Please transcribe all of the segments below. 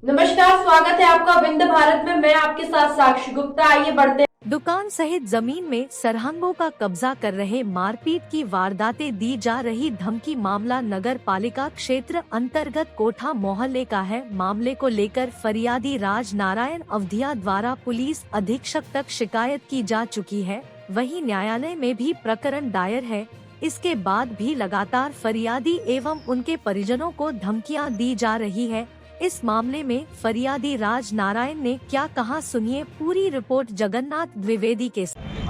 नमस्कार, स्वागत है आपका विंध्य भारत में। मैं आपके साथ साक्षी गुप्ता। आइए बढ़ते। दुकान सहित जमीन में सरहंगों का कब्जा कर रहे मारपीट की वारदातें दी जा रही धमकी। मामला नगर पालिका क्षेत्र अंतर्गत कोठा मोहल्ले का है। मामले को लेकर फरियादी राज नारायण अवधिया द्वारा पुलिस अधीक्षक तक शिकायत की जा चुकी है। वहीं न्यायालय में भी प्रकरण दायर है। इसके बाद भी लगातार फरियादी एवं उनके परिजनों को धमकियां दी जा रही है। इस मामले में फरियादी राज नारायण ने क्या कहा, सुनिए पूरी रिपोर्ट जगन्नाथ द्विवेदी के साथ।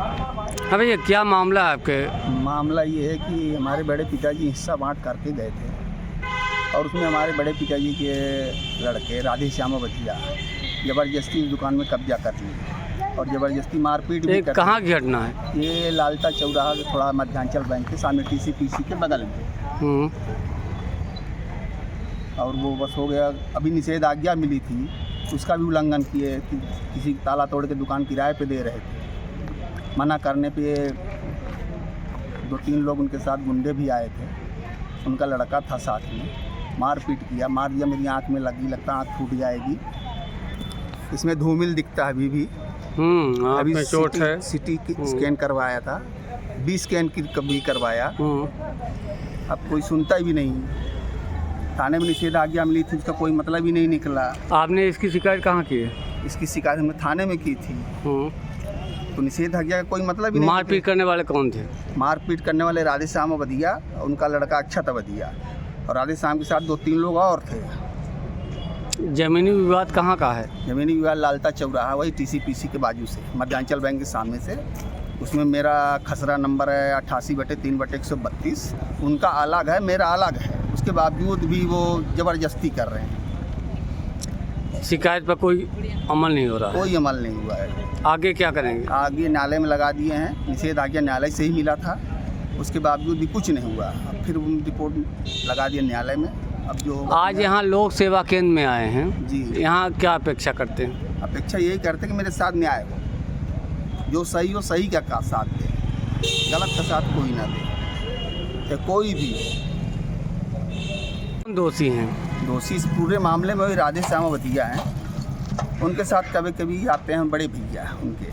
हाँ भैया, क्या मामला है आपके? मामला ये है कि हमारे बड़े पिताजी हिस्सा बांट करके गए थे और उसमें हमारे बड़े पिताजी के लड़के राधे श्याम अवधिया ज़बरदस्ती दुकान में कब्जा कर लिए और ज़बरदस्ती मारपीट भी कर। कहाँ की घटना है? ये लालता चौराहा थोड़ा मध्यांचल बैंक के सामने TCPC के बगल में। और वो बस हो गया। अभी निषेध आज्ञा मिली थी, उसका भी उल्लंघन किए कि किसी ताला तोड़ के दुकान किराए पे दे रहे थे। मना करने पे 2-3 लोग उनके साथ गुंडे भी आए थे, उनका लड़का था साथ में, मारपीट किया, मार दिया। मेरी आँख में लगता आँख फूट जाएगी। इसमें धूमिल दिखता है अभी भी। अभी चोट है। सिटी स्कैन करवाया था, 20 स्कैन भी करवाया। अब कोई सुनता भी नहीं। थाने में निषेध आज्ञा मिली थी, उसका कोई मतलब ही नहीं निकला। आपने इसकी शिकायत कहाँ की है? इसकी शिकायत हमने थाने में की थी। तो निषेध आज्ञा का कोई मतलब ही नहीं। मारपीट करने वाले कौन थे? मारपीट करने वाले राधे श्याम अवधिया, उनका लड़का अक्षत अवधिया और राधे श्याम के साथ 2-3 लोग और थे। जमीनी विवाद कहाँ का है? जमीनी विवाद लालता चौराहा, वही TCPC के बाजू से, मध्यांचल बैंक के सामने से। उसमें मेरा खसरा नंबर है 88/3/132। उनका अलग है, मेरा अलग है। उसके बावजूद भी वो ज़बरदस्ती कर रहे हैं। शिकायत पर कोई अमल नहीं हो रहा? कोई अमल नहीं हुआ है। आगे क्या करेंगे? आगे न्यायालय में लगा दिए हैं। निषेध आज्ञा न्यायालय से ही मिला था, उसके बावजूद भी कुछ नहीं हुआ। अब फिर रिपोर्ट लगा दिया न्यायालय में। अब जो आज यहाँ लोक सेवा केंद्र में आए हैं जी, यहाँ क्या अपेक्षा करते हैं? अपेक्षा यही करते हैं कि मेरे साथ न्याय हो, जो सही हो सही का साथ दे, गलत का साथ कोई ना दे। कोई भी दोषी हैं? दोषी इस पूरे मामले में वही राधे श्याम अवधिया हैं। उनके साथ कभी कभी आते हैं बड़े भैया उनके,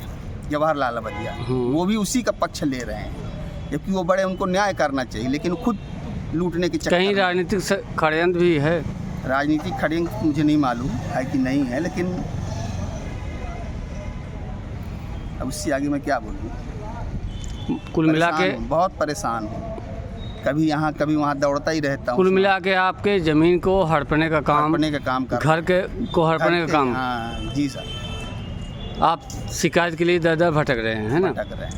जवाहरलाल अवधिया, वो भी उसी का पक्ष ले रहे हैं, जबकि वो बड़े, उनको न्याय करना चाहिए, लेकिन वो खुद लूटने के चक्कर। कहीं राजनीतिक षड्यंत्र भी है? राजनीतिक षड्यंत्र मुझे नहीं मालूम है कि नहीं है, लेकिन अब उससे आगे मैं क्या बोलूँ। कुल मिला के बहुत परेशान हूँ, कभी यहाँ कभी वहाँ दौड़ता ही रहता हूँ। कुल मिला के आपके ज़मीन को हड़पने का काम कर, घर के को हड़पने का काम। हाँ जी सर। आप शिकायत के लिए दर भटक रहे हैं, है ना? भटक रहे हैं।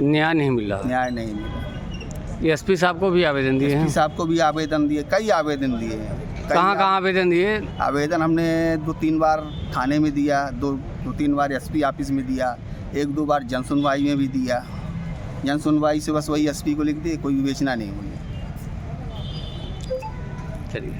न्याय नहीं मिल रहा? न्याय नहीं मिला। SP साहब को भी आवेदन दिए हैं? SP साहब को भी आवेदन दिए, कई आवेदन दिए हैं। कहाँ आवेदन दिए? आवेदन हमने 2-3 बार थाने में दिया, 2-3 बार SP ऑफिस में दिया, 1-2 बार जन सुनवाई में भी दिया। जन सुनवाई से बस वही SP को लिख दिए, कोई विवेचना नहीं हुई। चलिए।